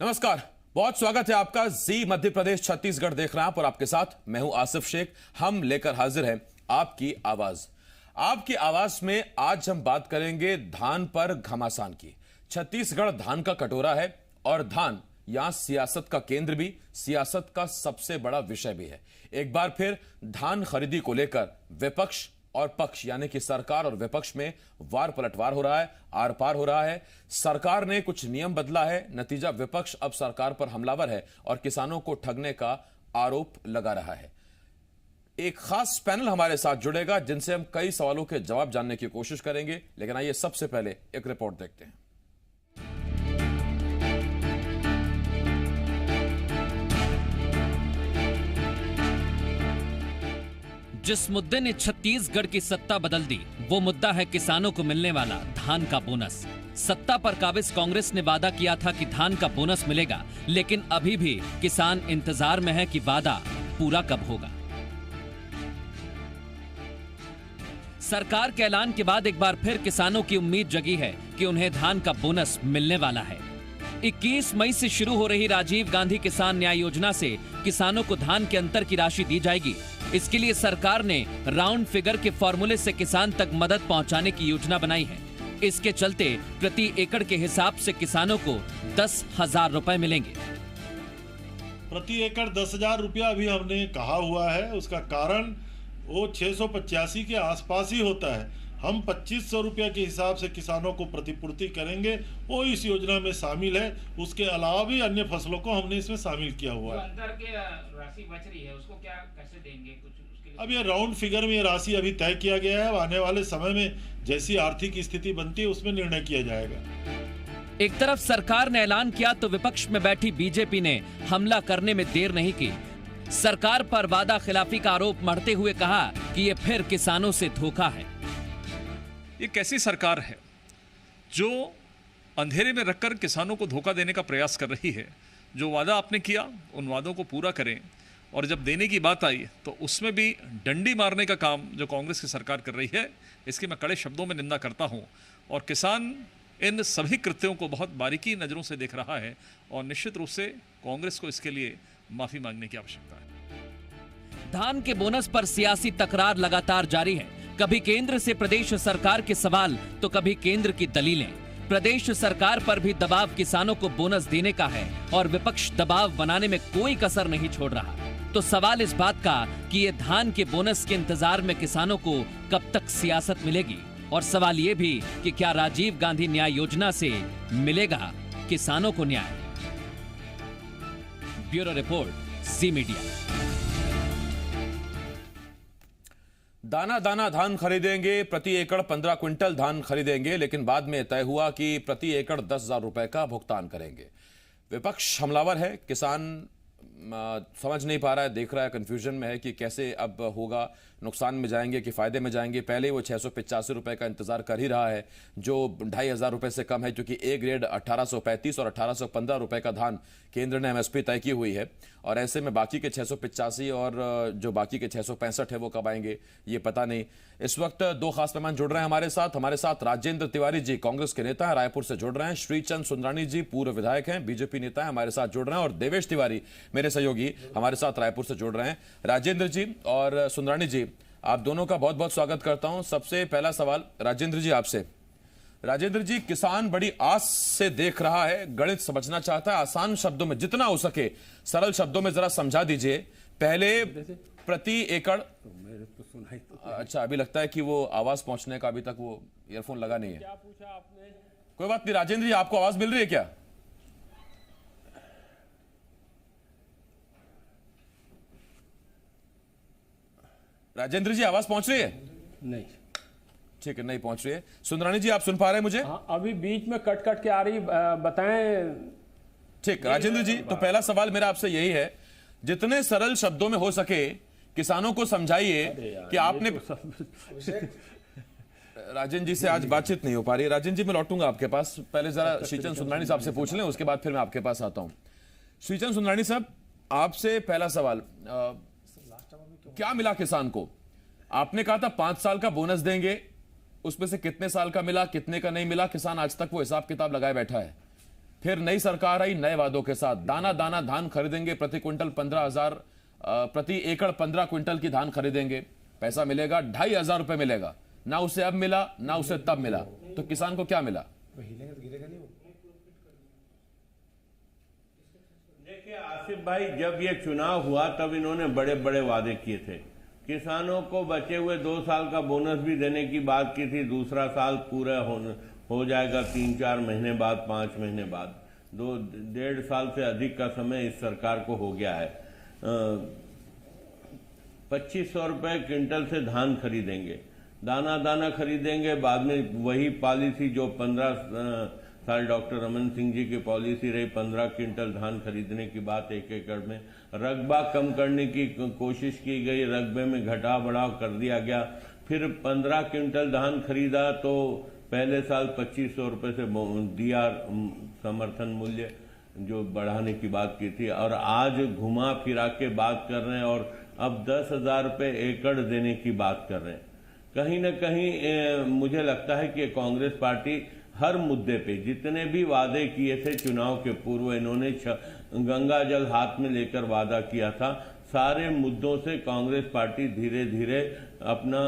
नमस्कार, बहुत स्वागत है आपका। जी मध्य प्रदेश छत्तीसगढ़ देख रहे हैं आप और आपके साथ मैं हूं आसिफ शेख। हम लेकर हाजिर हैं आपकी आवाज। आपकी आवाज में आज हम बात करेंगे धान पर घमासान की। छत्तीसगढ़ धान का कटोरा है और धान यहां सियासत का केंद्र भी, सियासत का सबसे बड़ा विषय भी है। एक बार फिर धान खरीदी को लेकर विपक्ष और पक्ष यानी कि सरकार और विपक्ष में वार पलटवार हो रहा है, आर पार हो रहा है। सरकार ने कुछ नियम बदला है, नतीजा विपक्ष अब सरकार पर हमलावर है और किसानों को ठगने का आरोप लगा रहा है। एक खास पैनल हमारे साथ जुड़ेगा जिनसे हम कई सवालों के जवाब जानने की कोशिश करेंगे, लेकिन आइए सबसे पहले एक रिपोर्ट देखते हैं। जिस मुद्दे ने छत्तीसगढ़ की सत्ता बदल दी वो मुद्दा है किसानों को मिलने वाला धान का बोनस। सत्ता पर काबिज कांग्रेस ने वादा किया था कि धान का बोनस मिलेगा, लेकिन अभी भी किसान इंतजार में है कि वादा पूरा कब होगा। सरकार के ऐलान के बाद एक बार फिर किसानों की उम्मीद जगी है कि उन्हें धान का बोनस मिलने वाला है। 21 मई से शुरू हो रही राजीव गांधी किसान न्याय योजना से किसानों को धान के अंतर की राशि दी जाएगी। इसके लिए सरकार ने राउंड फिगर के फॉर्मूले से किसान तक मदद पहुंचाने की योजना बनाई है। इसके चलते प्रति एकड़ के हिसाब से किसानों को 10,000 रुपए मिलेंगे। प्रति एकड़ 10,000 रुपया अभी हमने कहा हुआ है। उसका कारण वो 685 के आसपास ही होता है। हम 2500 रुपया के हिसाब से किसानों को प्रतिपूर्ति करेंगे, वो इस योजना में शामिल है। उसके अलावा भी अन्य फसलों को हमने इसमें शामिल किया हुआ है। अंदर के राशि बच रही है उसको क्या कैसे देंगे कुछ उसके लिए? अब ये राउंड फिगर में ये राशि अभी तय किया गया है। आने वाले समय में जैसी आर्थिक स्थिति बनती है उसमें निर्णय किया जाएगा। एक तरफ सरकार ने ऐलान किया तो विपक्ष में बैठी बीजेपी ने हमला करने में देर नहीं की। सरकार पर वादा खिलाफी का आरोप मढ़ते हुए कहा कि ये फिर किसानों से धोखा है। ये कैसी सरकार है जो अंधेरे में रखकर किसानों को धोखा देने का प्रयास कर रही है। जो वादा आपने किया उन वादों को पूरा करें, और जब देने की बात आई तो उसमें भी डंडी मारने का काम जो कांग्रेस की सरकार कर रही है, इसकी मैं कड़े शब्दों में निंदा करता हूं। और किसान इन सभी कृत्यों को बहुत बारीकी नज़रों से देख रहा है और निश्चित रूप से कांग्रेस को इसके लिए माफी मांगने की आवश्यकता है। धान के बोनस पर सियासी तकरार लगातार जारी है। कभी केंद्र से प्रदेश सरकार के सवाल तो कभी केंद्र की दलीलें। प्रदेश सरकार पर भी दबाव किसानों को बोनस देने का है और विपक्ष दबाव बनाने में कोई कसर नहीं छोड़ रहा। तो सवाल इस बात का कि ये धान के बोनस के इंतजार में किसानों को कब तक सियासत मिलेगी, और सवाल ये भी कि क्या राजीव गांधी न्याय योजना से मिलेगा किसानों को न्याय। ब्यूरो रिपोर्ट, जी मीडिया। दाना दाना धान खरीदेंगे, प्रति एकड़ 15 क्विंटल धान खरीदेंगे, लेकिन बाद में तय हुआ कि प्रति एकड़ 10,000 रुपए का भुगतान करेंगे। विपक्ष हमलावर है, किसान समझ नहीं पा रहा है, देख रहा है, कंफ्यूजन में है कि कैसे अब होगा, नुकसान में जाएंगे कि फायदे में जाएंगे। पहले वो 685 रुपए का इंतजार कर ही रहा है, जो 2,500 रुपए से कम है, क्योंकि ए ग्रेड 1835 और 1815 रुपए का धान केंद्र ने एमएसपी तय की हुई है। और ऐसे में बाकी के 685 और जो बाकी के 665 है वो कब आएंगे ये पता नहीं। इस वक्त दो खास मेहमान जुड़ रहे हैं हमारे साथ राजेंद्र तिवारी जी, कांग्रेस के नेता हैं, रायपुर से जुड़ रहे हैं। श्रीचंद सुंदरानी जी, पूर्व विधायक हैं, बीजेपी नेता हैं, हमारे साथ जुड़ रहे हैं। और देवेश तिवारी, मेरे सहयोगी, हमारे साथ रायपुर से जुड़ रहे हैं। राजेंद्र जी और सुंदरानी जी, आप दोनों का बहुत बहुत स्वागत करता हूं। सबसे पहला सवाल राजेंद्र जी आपसे। राजेंद्र जी, किसान बड़ी आस से देख रहा है, गणित समझना चाहता है, आसान शब्दों में जितना हो सके सरल शब्दों में जरा समझा दीजिए। पहले प्रति एकड़ अच्छा, अभी लगता है कि वो आवाज पहुंचने का अभी तक वो ईयरफोन लगा नहीं है। क्या पूछा आपने? कोई बात नहीं राजेंद्र जी, आपको आवाज मिल रही है क्या? राजेंद्र जी, आवाज पहुंच रही है? नहीं। ठीक है, नहीं पहुंच रही है। सुंदरानी जी, आप सुन पा रहे हैं मुझे? हाँ, अभी बीच में कट कट के आ रही, बताएं। ठीक, राजेंद्र जी, तो पहला सवाल मेरा आपसे यही है, जितने सरल शब्दों में हो सके किसानों को समझाइए कि आपने राजेंद्र जी से आज बातचीत नहीं हो पा रही है। राजेंद्र जी, मैं लौटूंगा आपके पास, पहले जरा श्रीचंद सुंदरानी साहब से पूछ लें, उसके बाद फिर मैं आपके पास आता हूं। श्रीचंद सुंदरानी साहब, आपसे पहला सवाल, क्या मिला किसान को? आपने कहा था 5 साल का बोनस देंगे, उसमें से कितने साल का मिला, कितने का नहीं मिला? किसान आज तक वो हिसाब किताब लगाए बैठा है। फिर नई सरकार आई नए वादों के साथ। दाना दाना धान खरीदेंगे, प्रति क्विंटल 15,000 प्रति एकड़ 15 क्विंटल की धान खरीदेंगे, पैसा मिलेगा 2,500 रुपए मिलेगा। ना उसे अब मिला ना उसे तब मिला, तो किसान को क्या मिला? देखिए आसिफ भाई, जब ये चुनाव हुआ तब इन्होंने बड़े बड़े वादे किए थे। किसानों को बचे हुए 2 साल का बोनस भी देने की बात की थी। दूसरा साल पूरा हो जाएगा 3-4 महीने बाद, 5 महीने बाद। 1.5 साल से अधिक का समय इस सरकार को हो गया है। 2500 रुपए क्विंटल से धान खरीदेंगे, दाना दाना खरीदेंगे। बाद में वही पॉलिसी जो 15 साल डॉक्टर रमन सिंह जी की पॉलिसी रही, 15 क्विंटल धान खरीदने की बात 1 एकड़ में। रकबा कम करने की कोशिश की गई, रकबे में घटाव बढ़ाव कर दिया गया। फिर 15 क्विंटल धान खरीदा तो पहले साल 2500 रुपए से दिया समर्थन मूल्य, जो बढ़ाने की बात की थी। और आज घुमा फिरा के बात कर रहे हैं और अब 10,000 रुपए एकड़ देने की बात कर रहे हैं। कहीं न कहीं मुझे लगता है कि कांग्रेस पार्टी हर मुद्दे पे जितने भी वादे किए थे चुनाव के पूर्व, इन्होंने गंगा जल हाथ में लेकर वादा किया था। सारे मुद्दों से कांग्रेस पार्टी धीरे धीरे अपना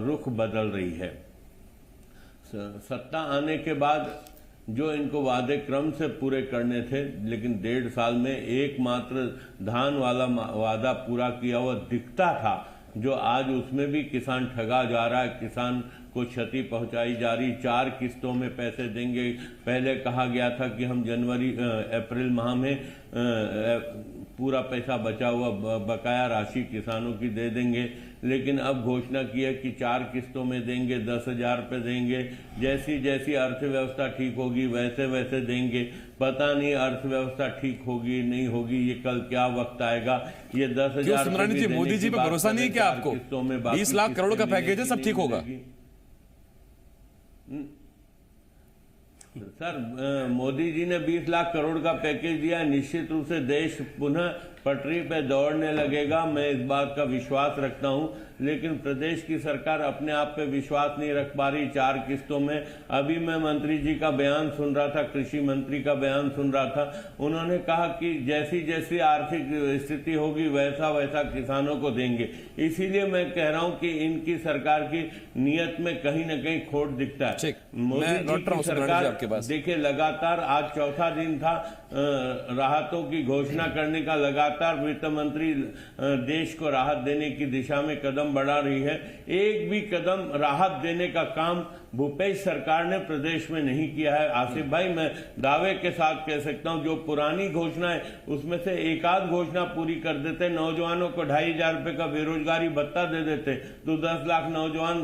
रुख बदल रही है। सत्ता आने के बाद जो इनको वादे क्रम से पूरे करने थे, लेकिन 1.5 साल में एकमात्र धान वाला वादा पूरा किया हुआ दिखता था, जो आज उसमें भी किसान ठगा जा रहा है, किसान को क्षति पहुंचाई जा रही। 4 किस्तों में पैसे देंगे। पहले कहा गया था कि हम अप्रैल माह में पूरा पैसा बचा हुआ बकाया राशि किसानों की दे देंगे, लेकिन अब घोषणा की है कि 4 किस्तों में देंगे, 10,000 रुपये देंगे। जैसी जैसी अर्थव्यवस्था ठीक होगी वैसे वैसे देंगे। पता नहीं अर्थव्यवस्था ठीक होगी नहीं होगी, ये कल क्या वक्त आएगा। ये 10,000 मोदी जी पे भरोसा नहीं है क्या आपको? 20 लाख करोड़ का पैकेज है, सब ठीक होगा। सर, मोदी जी ने 20 लाख करोड़ का पैकेज दिया। निश्चित रूप से देश पुनः पटरी पे दौड़ने लगेगा, मैं इस बात का विश्वास रखता हूं। लेकिन प्रदेश की सरकार अपने आप पे विश्वास नहीं रख पा रही 4 किस्तों में। अभी मैं मंत्री जी का बयान सुन रहा था, कृषि मंत्री का बयान सुन रहा था। उन्होंने कहा कि जैसी जैसी आर्थिक स्थिति होगी वैसा वैसा किसानों को देंगे। इसीलिए मैं कह रहा हूं कि इनकी सरकार की नीयत में कहीं न कहीं खोट दिखता है। मोदी जी की सरकार देखिए लगातार आज 4था दिन था राहतों की घोषणा करने का। लगातार वित्त मंत्री देश को राहत देने की दिशा में कदम बढ़ा रही है। एक भी कदम राहत देने का काम भूपेश सरकार ने प्रदेश में नहीं किया है। आसिफ भाई, मैं दावे के साथ कह सकता हूं, जो पुरानी घोषणा है उसमें से एक आध घोषणा पूरी कर देते। नौजवानों को 2,500 रुपए का बेरोजगारी भत्ता दे देते तो 10 लाख नौजवान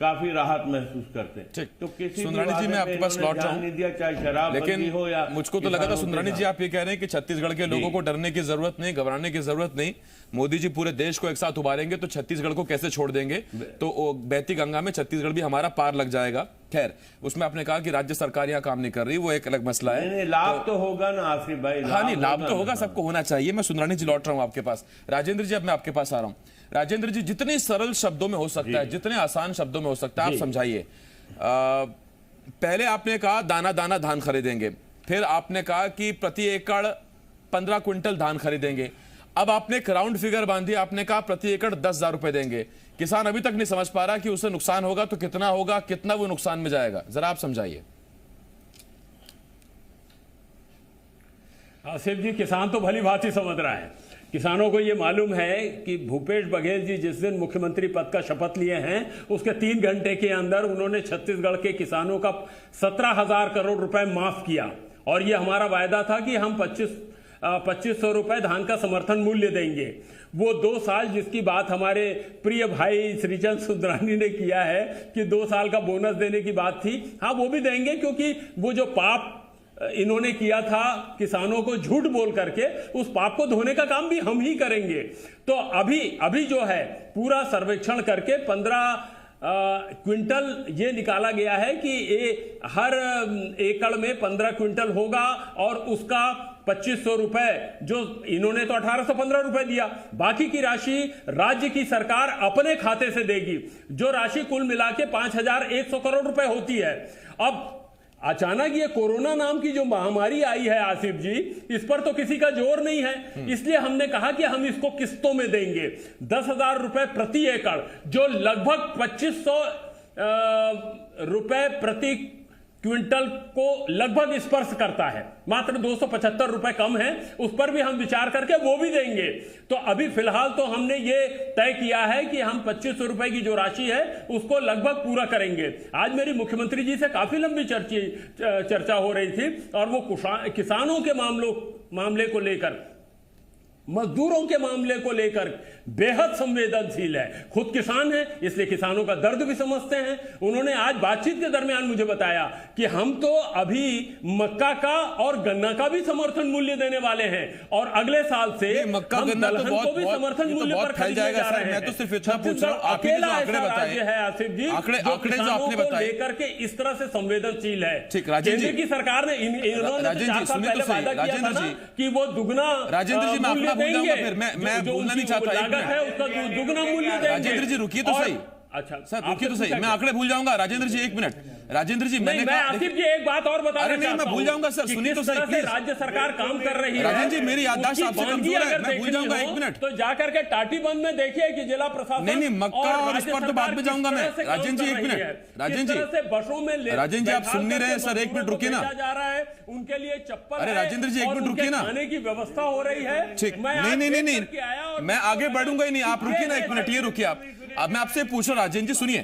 काफी राहत महसूस करते। तो किसी सुंदरानी जी, मैं आपके पास लौट रहा हूं, चाहे शराब बंदी हो या मुझको तो लगा था सुंदरानी जी आप ये कह रहे हैं कि छत्तीसगढ़ के लोगों को डरने की जरूरत नहीं, घबराने की जरूरत नहीं। मोदी जी पूरे देश को एक साथ उबारेंगे तो छत्तीसगढ़ को कैसे छोड़ देंगे? तो बहती गंगा में छत्तीसगढ़ भी हमारा पार लग जाएगा। खैर, उसमें आपने कहा कि राज्य सरकार यहाँ काम नहीं कर रही, वो एक अलग मसला है। लाभ तो होगा ना आसिफ भाई। हाँ नहीं, लाभ तो होगा, सबको होना चाहिए। मैं सुंदरानी जी लौट रहा हूँ आपके पास। राजेंद्र जी, अब मैं आपके पास आ रहा हूँ। राजेंद्र जी, जितने सरल शब्दों में हो सकता है, जितने आसान शब्दों में हो सकता है, आप समझाइए। पहले आपने कहा दाना दाना धान खरीदेंगे, फिर आपने कहा कि प्रति एकड़ 15 क्विंटल धान खरीदेंगे। अब आपने एक राउंड फिगर बांधी, आपने कहा प्रति एकड़ 10,000 रुपए देंगे। किसान अभी तक नहीं समझ पा रहा कि उसे नुकसान होगा तो कितना होगा, कितना वो नुकसान में जाएगा, जरा आप समझाइए। आसिफ जी, किसान तो भली भांति समझ रहा है। किसानों को ये मालूम है कि भूपेश बघेल जी जिस दिन मुख्यमंत्री पद का शपथ लिए हैं उसके 3 घंटे के अंदर उन्होंने छत्तीसगढ़ के किसानों का 17,000 करोड़ रुपए माफ किया। और ये हमारा वायदा था कि हम 2500 रुपए धान का समर्थन मूल्य देंगे। वो 2 साल जिसकी बात हमारे प्रिय भाई श्रीचंद सुंदरानी ने किया है कि 2 साल का बोनस देने की बात थी, हाँ वो भी देंगे, क्योंकि वो जो पाप इन्होंने किया था किसानों को झूठ बोल करके, उस पाप को धोने का काम भी हम ही करेंगे। तो अभी जो है पूरा सर्वेक्षण करके 15 क्विंटल ये निकाला गया है कि हर एकड़ में 15 क्विंटल होगा और उसका 2500 रुपए, जो इन्होंने तो 1815 रुपए दिया, बाकी की राशि राज्य की सरकार अपने खाते से देगी, जो राशि कुल मिला के 5,100 करोड़ रुपए होती है। अब अचानक ये कोरोना नाम की जो महामारी आई है आसिफ जी, इस पर तो किसी का जोर नहीं है, इसलिए हमने कहा कि हम इसको किस्तों में देंगे। 10,000 रुपए प्रति एकड़, जो लगभग 2500 रुपए प्रति क्विंटल को लगभग स्पर्श करता है, मात्र 275 रुपए कम है, उस पर भी हम विचार करके वो भी देंगे। तो अभी फिलहाल तो हमने ये तय किया है कि हम 2500 रुपए की जो राशि है उसको लगभग पूरा करेंगे। आज मेरी मुख्यमंत्री जी से काफी लंबी चर्चा हो रही थी और वो किसानों के मामले को लेकर, मजदूरों के मामले को लेकर बेहद संवेदनशील है। खुद किसान है, इसलिए किसानों का दर्द भी समझते हैं। उन्होंने आज बातचीत के दरमियान मुझे बताया कि हम तो अभी मक्का का और गन्ना का भी समर्थन मूल्य देने वाले हैं और अगले साल से मक्का गन्ना तो बहुत समर्थन मूल्य पर फैल जाएगा सर। मैं तो सिर्फ इतना पूछ रहा हूं, आपने जो आंकड़े बताए है आसिफ जी, आंकड़े जो आपने बताए लेकर के इस तरह से संवेदनशील है। ठीक, राजेंद्र जी की सरकार ने इन्होंने 4 साल पहले वादा किया था ना कि वो दुगना, राजेंद्र जी मैं अपना भूल जाऊंगा, फिर मैं बोलना नहीं चाहता है उसका दुगना मूल्य देंगे। राजेंद्र जी रुकिए तो सही। अच्छा सर रुकिए तो सही, मैं आंकड़े भूल जाऊंगा। राजेंद्र जी एक मिनट, राजेंद्र जी मैं आसिफ जी एक बात और बता रहा हूं, मैं भूल जाऊंगा सर, सुनिए तो सही प्लीज। राज्य सरकार काम कर रही है। राजेंद्र जी मेरी याददाश्त आपसे कमजोर है, मैं भूल जाऊंगा। एक मिनट तो जाकर के टाटीबंध में देखिए कि जिला प्रशासन नहीं मक्का और इस पर तो बाद में जाऊंगा मैं। राजेंद्र जी एक मिनट, राजेंद्र जी बसों में राजेंद्र जी आप सुन नहीं रहे सर, एक मिनट रुकिए ना। जा रहा है उनके लिए चप्पल, अरे राजेंद्र जी एक मिनट रुकिए ना, खाने की व्यवस्था हो रही है। ठीक, नहीं मैं आगे बढ़ूंगा ही नहीं, आप रुकिए ना एक मिनट, ये रुकिए आप। अब मैं आपसे पूछ रहा हूं राजेंद्र जी, सुनिए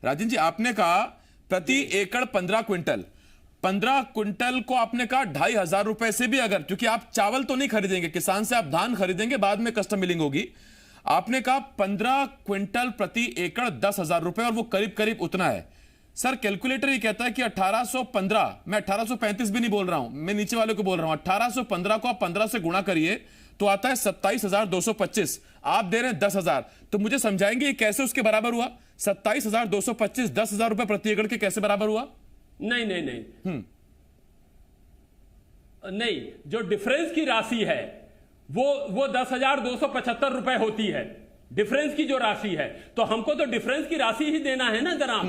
राजेंद्र जी, आपने कहा प्रति एकड़ 15 क्विंटल को आपने कहा 2,500 रुपए से भी, अगर क्योंकि आप चावल तो नहीं खरीदेंगे किसान से, आप धान खरीदेंगे, बाद में कस्टम मिलिंग होगी। आपने कहा 15 क्विंटल प्रति एकड़ 10,000 रुपए, और वो करीब करीब उतना है। सर कैलकुलेटर ये कहता है कि 1815, मैं 1835 भी नहीं बोल रहा हूं, मैं नीचे वाले को बोल रहा हूं, 1815 को आप 15 से गुणा करिए तो आता है 27,225, आप दे रहे हैं 10,000। तो मुझे समझाएंगे ये कैसे उसके बराबर हुआ? 27,225 10,000 रुपए प्रति एकड़ के कैसे बराबर हुआ? नहीं नहीं, जो डिफरेंस की राशि है वो 10,275 रुपए होती है, डिफरेंस की जो राशि है। तो हमको तो डिफरेंस की राशि ही देना है ना जनाब।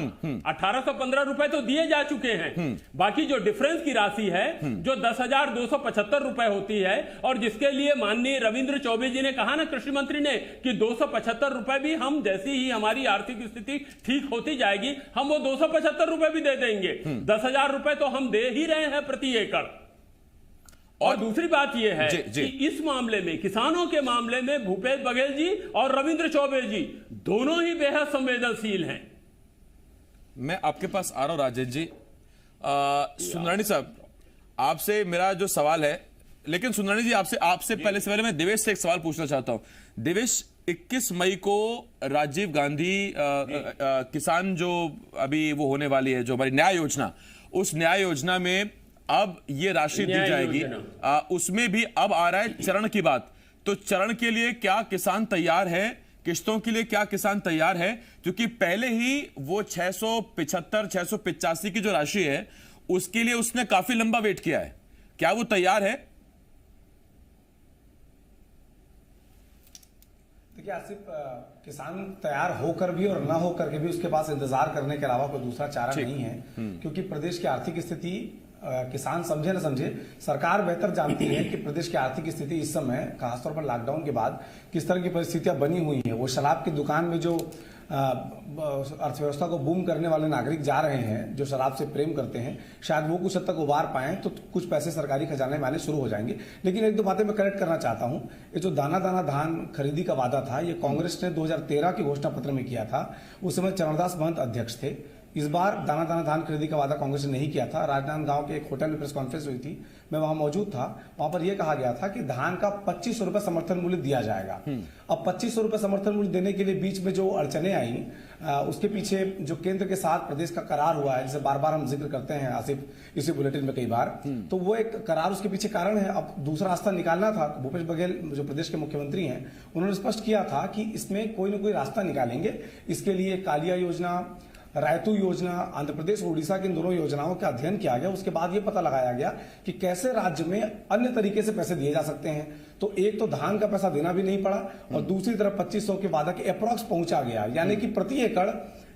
1815 रुपए तो दिए जा चुके हैं, बाकी जो डिफरेंस की राशि है जो 10,275 रुपए होती है, और जिसके लिए माननीय रविंद्र चौबे जी ने कहा ना, कृषि मंत्री ने, कि 275 रुपए भी हम, जैसी ही हमारी आर्थिक स्थिति ठीक होती जाएगी, हम वो 275 रुपए भी दे देंगे। 10,000 रुपए तो हम दे ही रहे हैं प्रति एकड़। और दूसरी बात यह है कि इस मामले में, किसानों के मामले में, भूपेश बघेल जी और रविंद्र चौबे जी दोनों ही बेहद संवेदनशील हैं। मैं आपके पास आ रहा हूं राजेश जी। सुंदरानी साहब, आपसे मेरा जो सवाल है, लेकिन सुंदरानी जी आपसे पहले मैं देवेश से एक सवाल पूछना चाहता हूं। देवेश, 21 मई को राजीव गांधी किसान जो अभी वो होने वाली है, जो हमारी न्याय योजना, उस न्याय योजना में अब ये राशि दी जाएगी, उसमें भी अब आ रहा है चरण की बात। तो चरण के लिए क्या किसान तैयार है? किश्तों के लिए क्या किसान तैयार है? क्योंकि पहले ही वो 675 685 की जो राशि है उसके लिए उसने काफी लंबा वेट किया है, क्या वो तैयार है? देखिए आसिफ, किसान तैयार होकर भी और ना होकर के भी उसके पास इंतजार करने के अलावा कोई दूसरा चारा नहीं है, क्योंकि प्रदेश की आर्थिक स्थिति, किसान समझे न समझे, सरकार बेहतर जानती है कि प्रदेश की आर्थिक स्थिति इस समय, खासतौर पर लॉकडाउन के बाद, किस तरह की परिस्थितियां बनी हुई हैं। वो शराब की दुकान में जो अर्थव्यवस्था को बूम करने वाले नागरिक जा रहे हैं, जो शराब से प्रेम करते हैं, शायद वो कुछ हद तक उबार पाएं तो कुछ पैसे सरकारी खजाने में आने शुरू हो जाएंगे। लेकिन एक दो बातें मैं करेक्ट करना चाहता हूं। ये जो दाना दाना धान खरीदी का वादा था, ये कांग्रेस ने 2013 के घोषणा पत्र में किया था। उस समय चरणदास महंत अध्यक्ष थे। इस बार दाना दाना धान खरीदी का वादा कांग्रेस ने नहीं किया था। राजनांदगांव के एक होटल में प्रेस कॉन्फ्रेंस हुई थी, मैं वहां मौजूद था। वहां पर यह कहा गया था कि धान का 2500 रुपए समर्थन मूल्य दिया जाएगा। अब 2500 रुपए समर्थन मूल्य देने के लिए बीच में जो अड़चने आई, उसके पीछे जो केंद्र के साथ प्रदेश का करार हुआ है, जिसे बार बार हम जिक्र करते हैं आसिफ इसी बुलेटिन में कई बार, तो वो एक करार उसके पीछे कारण है। अब दूसरा रास्ता निकालना था। भूपेश बघेल जो प्रदेश के मुख्यमंत्री हैं, उन्होंने स्पष्ट किया था कि इसमें कोई ना कोई रास्ता निकालेंगे। इसके लिए कालिया योजना, रायतू योजना, आंध्र प्रदेश और उड़ीसा की इन दोनों योजनाओं का अध्ययन किया गया। उसके बाद ये पता लगाया गया कि कैसे राज्य में अन्य तरीके से पैसे दिए जा सकते हैं। तो एक तो धान का पैसा देना भी नहीं पड़ा, और दूसरी तरफ 2500 के वादा के अप्रॉक्स पहुंचा गया, यानी कि प्रति एकड़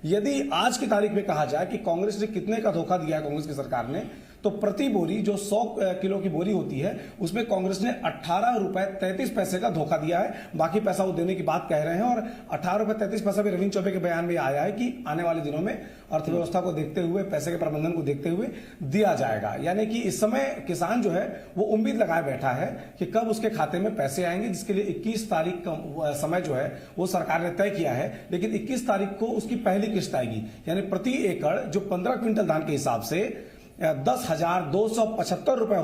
यदि आज की तारीख में कहा जाए कि कांग्रेस ने कितने का धोखा दिया है कांग्रेस की सरकार ने, तो प्रति बोरी जो 100 किलो की बोरी होती है उसमें कांग्रेस ने 18 रुपए 33 पैसे का धोखा दिया है। बाकी पैसा वो देने की बात कह रहे हैं और 18 रुपए 33 पैसा भी रविंद्र चौबे के बयान में आया है कि आने वाले दिनों में अर्थव्यवस्था को देखते हुए, पैसे के प्रबंधन को देखते हुए दिया जाएगा। यानी कि इस समय किसान जो है वो उम्मीद लगाए बैठा है कि कब उसके खाते में पैसे आएंगे, जिसके लिए 21 तारीख का समय जो है वो सरकार ने तय किया है। लेकिन 21 तारीख को उसकी पहली किस्त आएगी, यानी प्रति एकड़ जो 15 क्विंटल धान के हिसाब से 10,275 रुपए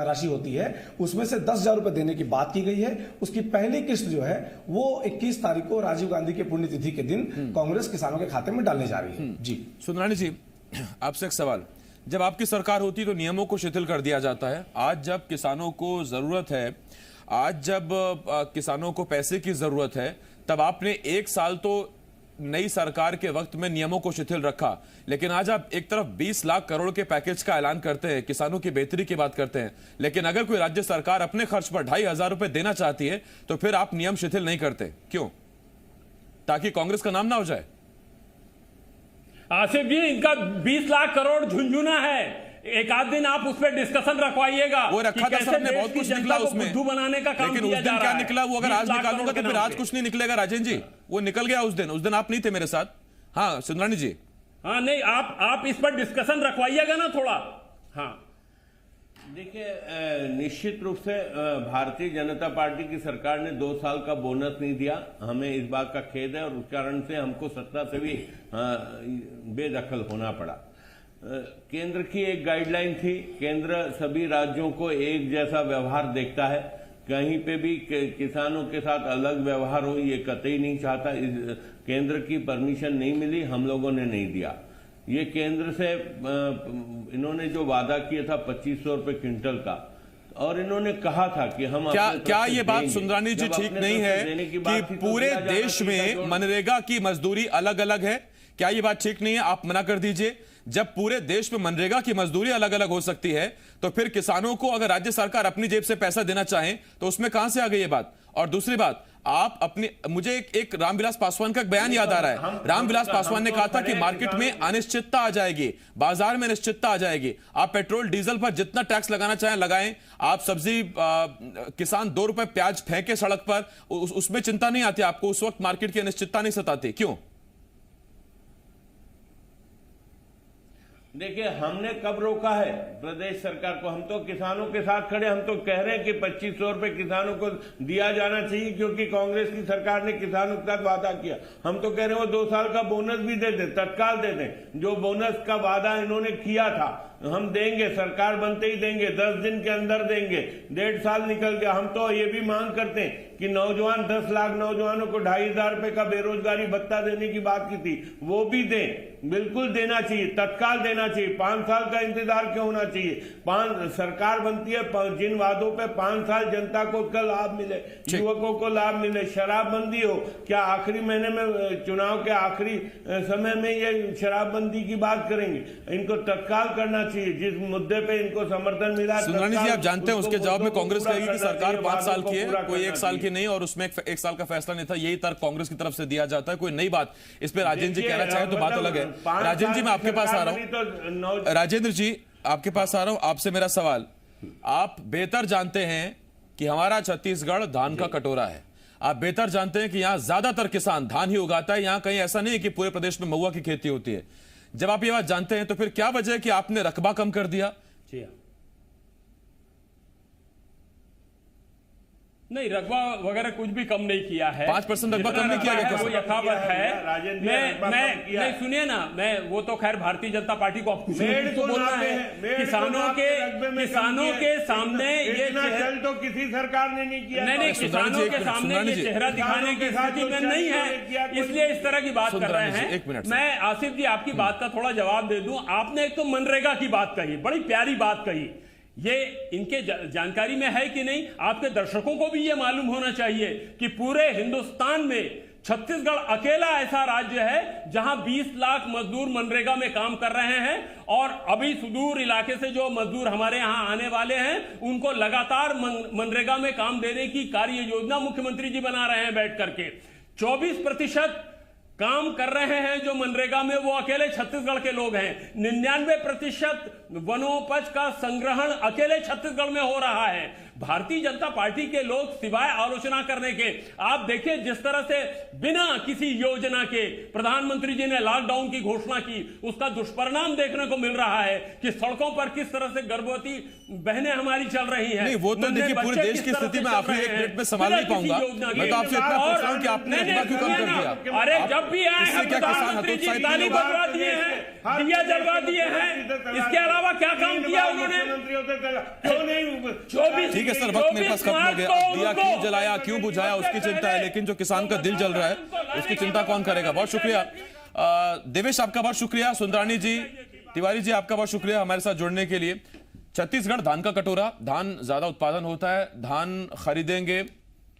राशि होती है, उसमें से 10,000 रुपए देने की बात की गई है। उसकी पहली किस्त जो है वो 21 तारीख को राजीव गांधी की पुण्यतिथि के दिन कांग्रेस किसानों के खाते में डालने जा रही है। जी सुंदरानी जी, आपसे एक सवाल, जब आपकी सरकार होती तो नियमों को शिथिल कर दिया जाता है, आज जब किसानों को जरूरत है, आज जब किसानों को पैसे की जरूरत है, तब आपने 1 साल तो नई सरकार के वक्त में नियमों को शिथिल रखा, लेकिन आज आप एक तरफ 20 लाख करोड़ के पैकेज का ऐलान करते हैं, किसानों की बेहतरी की बात करते हैं, लेकिन अगर कोई राज्य सरकार अपने खर्च पर 2,500 रुपए देना चाहती है तो फिर आप नियम शिथिल नहीं करते, क्यों? ताकि कांग्रेस का नाम ना हो जाए। आसिफ जी, इनका 20 लाख करोड़ झुंझुना है, एक आध दिन आप उस पर डिस्कशन रखवाइएगा। वो रखा था सबने, बहुत कुछ निकला उसमें, बुद्धू बनाने का काम लेकिन उस दिन क्या निकला वो अगर आज निकालूंगा तो फिर आज कुछ नहीं निकलेगा। राजेंद्र जी, वो निकल गया उस दिन आप नहीं थे मेरे साथ। हाँ सुंदरानी जी, हाँ नहीं, आप इस पर डिस्कशन रखवाइएगा ना थोड़ा। हाँ देखिए, निश्चित रूप से भारतीय जनता पार्टी की सरकार ने 2 साल का बोनस नहीं दिया, हमें इस बात का खेद है और उस कारण से हमको सत्ता से भी बेदखल होना पड़ा। केंद्र की एक गाइडलाइन थी, केंद्र सभी राज्यों को एक जैसा व्यवहार देखता है, कहीं पे भी किसानों के साथ अलग व्यवहार हो ये कतई नहीं चाहता। केंद्र की परमिशन नहीं मिली, हम लोगों ने नहीं दिया। ये केंद्र से इन्होंने जो वादा किया था 2500 रुपए क्विंटल का, और इन्होंने कहा था कि हम क्या ये बात सुंदरानी जी ठीक नहीं है कि पूरे देश में मनरेगा की मजदूरी अलग अलग है? क्या ये बात ठीक नहीं है? आप मना कर दीजिए। जब पूरे देश में मनरेगा की मजदूरी अलग अलग हो सकती है तो फिर किसानों को अगर राज्य सरकार अपनी जेब से पैसा देना चाहे तो उसमें कहां से आ गई ये बात? और दूसरी बात, आप अपनी, मुझे एक रामविलास पासवान का बयान याद आ रहा है। रामविलास पासवान ने कहा था कि मार्केट में अनिश्चितता आ जाएगी, बाजार में अनिश्चितता आ जाएगी, आप पेट्रोल डीजल पर जितना टैक्स लगाना चाहें लगाएं, आप सब्जी किसान 2 रुपए प्याज फेंके सड़क पर, उसमें चिंता नहीं आती आपको, उस वक्त मार्केट की अनिश्चितता नहीं सताती, क्यों? देखिए, हमने कब रोका है प्रदेश सरकार को? हम तो किसानों के साथ खड़े, हम तो कह रहे हैं कि 2500 रुपए किसानों को दिया जाना चाहिए, क्योंकि कांग्रेस की सरकार ने किसानों के साथ वादा किया। हम तो कह रहे हैं वो 2 साल का बोनस भी दे दें, तत्काल दे दें। जो बोनस का वादा इन्होंने किया था हम देंगे, सरकार बनते ही देंगे, 10 दिन के अंदर देंगे। 1.5 साल निकल गया। हम तो ये भी मांग करते हैं कि नौजवान 10 लाख नौजवानों को 2,500 रुपए का बेरोजगारी भत्ता देने की बात की थी, वो भी दें, बिल्कुल देना चाहिए, तत्काल देना चाहिए। 5 साल का इंतजार क्यों होना चाहिए? सरकार बनती है, जिन वादों पे 5 साल जनता को उसका लाभ मिले, युवकों को लाभ मिले। शराबबंदी हो, क्या आखिरी महीने में चुनाव के आखिरी समय में ये शराबबंदी की बात करेंगे? इनको तत्काल करना चाहिए। जिस मुद्दे पे इनको समर्थन मिला, सुंदरानी जी, आप जानते हैं उसके जवाब में कांग्रेस कहेगी कि सरकार 5 साल की है, कोई 1 साल की नहीं, और उसमें 1 साल का फैसला नहीं था। यही तर्क कांग्रेस की तरफ से दिया जाता है। कोई नई बात इस पे राजेंद्र जी कहना चाहे तो बात अलग है। राजेंद्र जी, मैं आपके पास आ रहा हूं। राजेंद्र जी, आपके पास आ रहा हूं। आपसे मेरा सवाल, आप बेहतर जानते हैं कि हमारा छत्तीसगढ़ धान का कटोरा है, आप बेहतर जानते हैं कि यहां ज्यादातर किसान धान ही उगाता है, यहां कहीं ऐसा नहीं है कि पूरे प्रदेश में महुआ की खेती होती है। जब आप ये बात जानते हैं तो फिर क्या वजह है कि आपने रकबा कम कर दिया? जी नहीं, रकबा वगैरह कुछ भी कम नहीं किया है। 5% रकबा कम नहीं किया गया, वो यथावत है। मैं सुनिए ना, मैं वो तो खैर भारतीय जनता पार्टी को आपको बोलना है। किसानों के सामने ये चल तो किसी सरकार ने नहीं किया। नहीं, किसानों के सामने ये चेहरा दिखाने की स्थिति में नहीं है, इसलिए इस तरह की बात कर रहे हैं। मैं आसिफ जी आपकी बात का थोड़ा जवाब दे दूं। आपने एक तो मनरेगा की बात कही, बड़ी प्यारी बात कही, ये इनके जानकारी में है कि नहीं? आपके दर्शकों को भी ये मालूम होना चाहिए कि पूरे हिंदुस्तान में छत्तीसगढ़ अकेला ऐसा राज्य है जहां 20 लाख मजदूर मनरेगा में काम कर रहे हैं, और अभी सुदूर इलाके से जो मजदूर हमारे यहां आने वाले हैं उनको लगातार मनरेगा में काम देने की कार्य योजना मुख्यमंत्री जी बना रहे हैं बैठ करके। 24% काम कर रहे हैं जो मनरेगा में, वो अकेले छत्तीसगढ़ के लोग हैं। 99% वनोपज का संग्रहण अकेले छत्तीसगढ़ में हो रहा है। भारतीय जनता पार्टी के लोग सिवाय आलोचना करने के, आप देखिए जिस तरह से बिना किसी योजना के प्रधानमंत्री जी ने लॉकडाउन की घोषणा की, उसका दुष्परिणाम देखने को मिल रहा है कि सड़कों पर किस तरह से गर्भवती बहनें हमारी चल रही हैं। नहीं, वो तो देखिए पूरे देश की स्थिति में आखिरी एक मिनट में संभाल नहीं पाऊंगा। मैं तो आपसे इतना पूछ रहा हूं कि आपने इतना क्यों कम कर दिया? अरे जब भी आए हैं क्या किसान प्रधानमंत्री जी हतोत्साहित ताली बजवा दिए हैं, दिया जलवा दिए हैं, इसके अलावा क्या काम किया उन्होंने? ठीक है सर, वक्त मेरे पास खत्म हो गया। अब दिया क्यों जलाया, क्यों बुझाया, उसकी चिंता है, लेकिन जो किसान का दिल जल रहा है उसकी चिंता कौन करेगा? बहुत शुक्रिया देवेश, आपका बहुत शुक्रिया। सुंदरानी जी, तिवारी जी, आपका बहुत शुक्रिया हमारे साथ जुड़ने के लिए। छत्तीसगढ़ धान का कटोरा, धान ज्यादा उत्पादन होता है, धान खरीदेंगे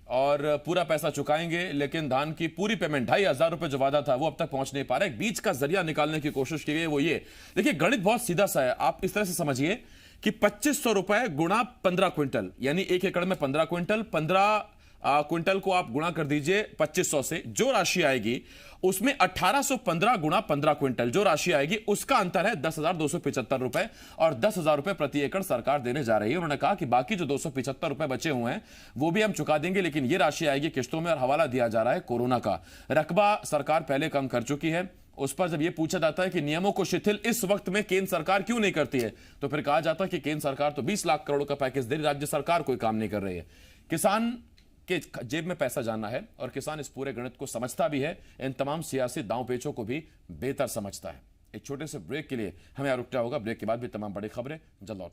और पूरा पैसा चुकाएंगे, लेकिन धान की पूरी पेमेंट 2,500 रुपए जो वादा था वो अब तक पहुंच नहीं पा रहा है। बीच का जरिया निकालने की कोशिश की गई, वो ये देखिए, गणित बहुत सीधा सा है। आप इस तरह से समझिए कि 2,500 रुपए गुणा 15 क्विंटल, यानी 1 एकड़ में 15 क्विंटल, 15 क्विंटल को आप गुणा कर दीजिए 2,500 से, जो राशि आएगी उसमें 1,815 गुणा 15 क्विंटल जो राशि आएगी, उसका अंतर है 10,275 रुपए, और 10,000 रुपए प्रति एकड़ सरकार देने जा रही है। उन्होंने कहा कि बाकी जो 275 रुपए बचे हुए हैं वो भी हम चुका देंगे, लेकिन ये राशि आएगी किश्तों में। और हवाला दिया जा रहा है कोरोना का। रकबा सरकार पहले कम कर चुकी है। उस पर जब यह पूछा जाता है कि नियमों को शिथिल इस वक्त में केंद्र सरकार क्यों नहीं करती है, तो फिर कहा जाता है कि केंद्र सरकार तो 20 लाख करोड़ का पैकेज दे रही, राज्य सरकार कोई काम नहीं कर रही है। किसान के जेब में पैसा जाना है, और किसान इस पूरे गणित को समझता भी है, इन तमाम सियासी दांव पेचों को भी बेहतर समझता है। एक छोटे से ब्रेक के लिए हमें रुकना होगा। ब्रेक के बाद भी तमाम बड़ी खबरें जल्द लौट